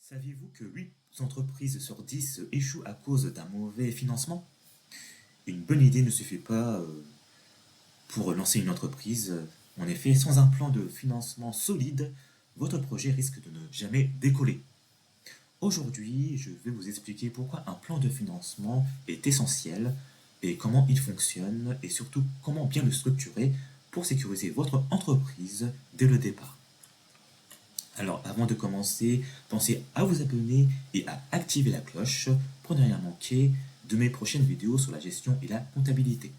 Saviez-vous que 8 entreprises sur 10 échouent à cause d'un mauvais financement? Une bonne idée ne suffit pas pour lancer une entreprise. En effet, sans un plan de financement solide, votre projet risque de ne jamais décoller. Aujourd'hui, je vais vous expliquer pourquoi un plan de financement est essentiel et comment il fonctionne et surtout comment bien le structurer pour sécuriser votre entreprise dès le départ. Alors, avant de commencer, pensez à vous abonner et à activer la cloche pour ne rien manquer de mes prochaines vidéos sur la gestion et la comptabilité.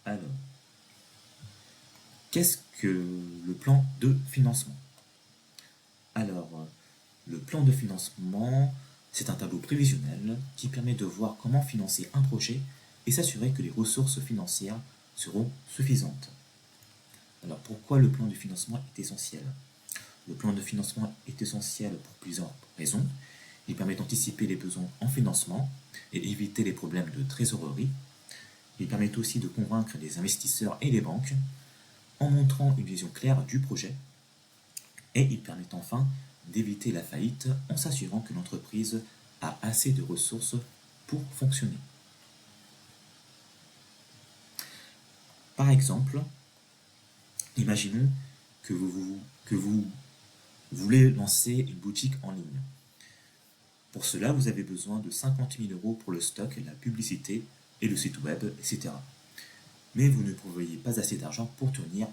Alors, qu'est-ce que le plan de financement? Alors, le plan de financement, c'est un tableau prévisionnel qui permet de voir comment financer un projet et s'assurer que les ressources financières seront suffisantes. Alors, pourquoi le plan de financement est essentiel? Le plan de financement est essentiel pour plusieurs raisons. Il permet d'anticiper les besoins en financement et éviter les problèmes de trésorerie. Il permet aussi de convaincre les investisseurs et les banques en montrant une vision claire du projet. Et il permet enfin d'éviter la faillite en s'assurant que l'entreprise a assez de ressources pour fonctionner. Par exemple, imaginons que vous voulez lancer une boutique en ligne. Pour cela, vous avez besoin de 50 000 € pour le stock, la publicité et le site web, etc. Mais vous ne prévoyez pas assez d'argent pour tenir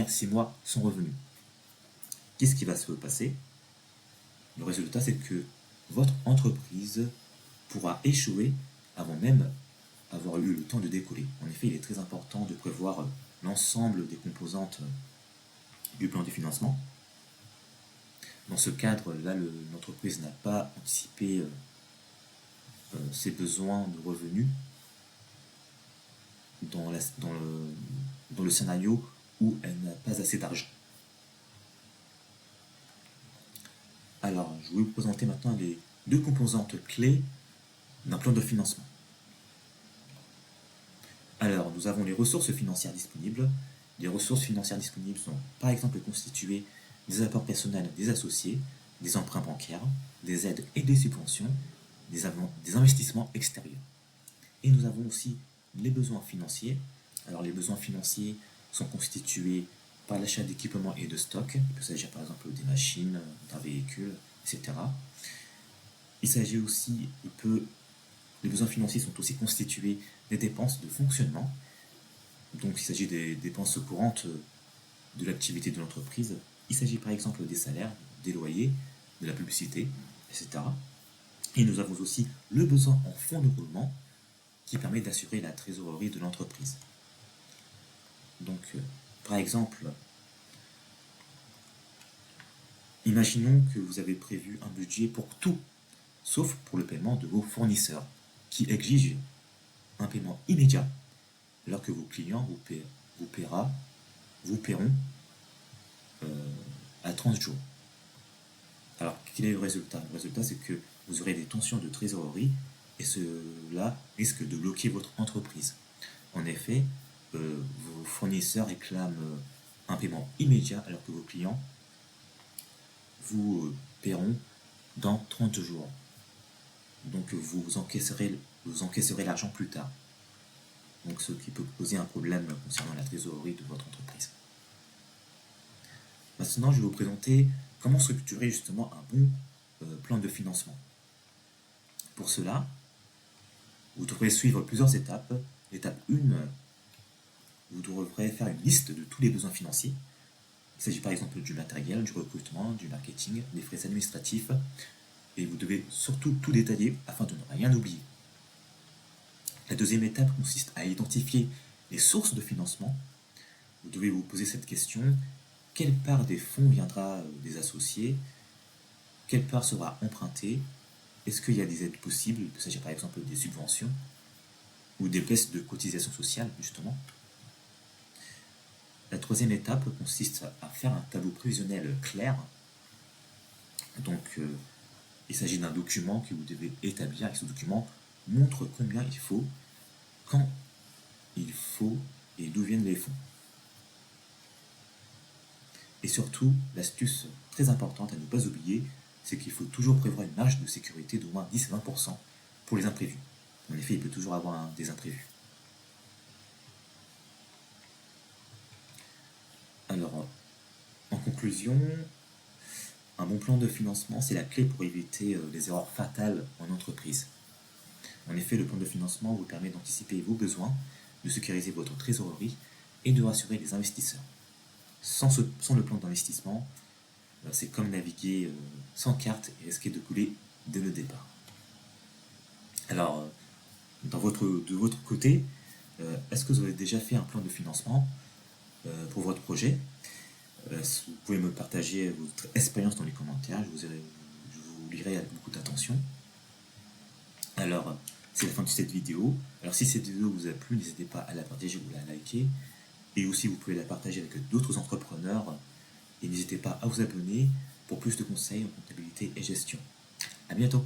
6 mois sans revenu. Qu'est-ce qui va se passer? Le résultat, c'est que votre entreprise pourra échouer avant même avoir eu le temps de décoller. En effet, il est très important de prévoir l'ensemble des composantes du plan de financement. Dans ce cadre-là, l'entreprise n'a pas anticipé ses besoins de revenus dans le scénario où elle n'a pas assez d'argent. Alors, je vais vous présenter maintenant les deux composantes clés d'un plan de financement. Alors, nous avons les ressources financières disponibles. Les ressources financières disponibles sont par exemple constituées des apports personnels des associés, des emprunts bancaires, des aides et des subventions, des investissements extérieurs. Et nous avons aussi les besoins financiers. Alors, les besoins financiers sont constitués par l'achat d'équipements et de stocks. Il peut s'agir par exemple des machines, d'un véhicule, etc. Il s'agit aussi, les besoins financiers sont aussi constitués des dépenses de fonctionnement. Donc il s'agit des dépenses courantes de l'activité de l'entreprise. Il s'agit par exemple des salaires, des loyers, de la publicité, etc. Et nous avons aussi le besoin en fonds de roulement qui permet d'assurer la trésorerie de l'entreprise. Donc, par exemple, imaginons que vous avez prévu un budget pour tout, sauf pour le paiement de vos fournisseurs, qui exigent un paiement immédiat, alors que vos clients vous paieront à 30 jours. Alors, quel est le résultat? Le résultat, c'est que vous aurez des tensions de trésorerie et cela risque de bloquer votre entreprise. En effet, vos fournisseurs réclament un paiement immédiat alors que vos clients vous paieront dans 30 jours. Donc vous encaisserez l'argent plus tard. Donc ce qui peut poser un problème concernant la trésorerie de votre entreprise. Maintenant, je vais vous présenter comment structurer justement un bon plan de financement. Pour cela, vous devrez suivre plusieurs étapes. L'étape 1, vous devrez faire une liste de tous les besoins financiers. Il s'agit par exemple du matériel, du recrutement, du marketing, des frais administratifs. Et vous devez surtout tout détailler afin de ne rien oublier. La deuxième étape consiste à identifier les sources de financement. Vous devez vous poser cette question: quelle part des fonds viendra des associés? Quelle part sera empruntée? Est-ce qu'il y a des aides possibles? Il peut s'agir par exemple des subventions ou des baisses de cotisations sociales, justement. La troisième étape consiste à faire un tableau prévisionnel clair. Donc, il s'agit d'un document que vous devez établir, et ce document montre combien il faut, quand il faut et d'où viennent les fonds. Et surtout, l'astuce très importante à ne pas oublier, c'est qu'il faut toujours prévoir une marge de sécurité d'au moins 10 à 20% pour les imprévus. En effet, il peut toujours avoir des imprévus. Alors, en conclusion, un bon plan de financement, c'est la clé pour éviter les erreurs fatales en entreprise. En effet, le plan de financement vous permet d'anticiper vos besoins, de sécuriser votre trésorerie et de rassurer les investisseurs. Sans le plan d'investissement, c'est comme naviguer sans carte et risquer de couler dès le départ. Alors, de votre côté, est-ce que vous avez déjà fait un plan de financement pour votre projet? Vous pouvez me partager votre expérience dans les commentaires, je vous lirai avec beaucoup d'attention. Alors, c'est la fin de cette vidéo. Alors, si cette vidéo vous a plu, n'hésitez pas à la partager ou à la liker. Et aussi, vous pouvez la partager avec d'autres entrepreneurs. Et n'hésitez pas à vous abonner pour plus de conseils en comptabilité et gestion. À bientôt!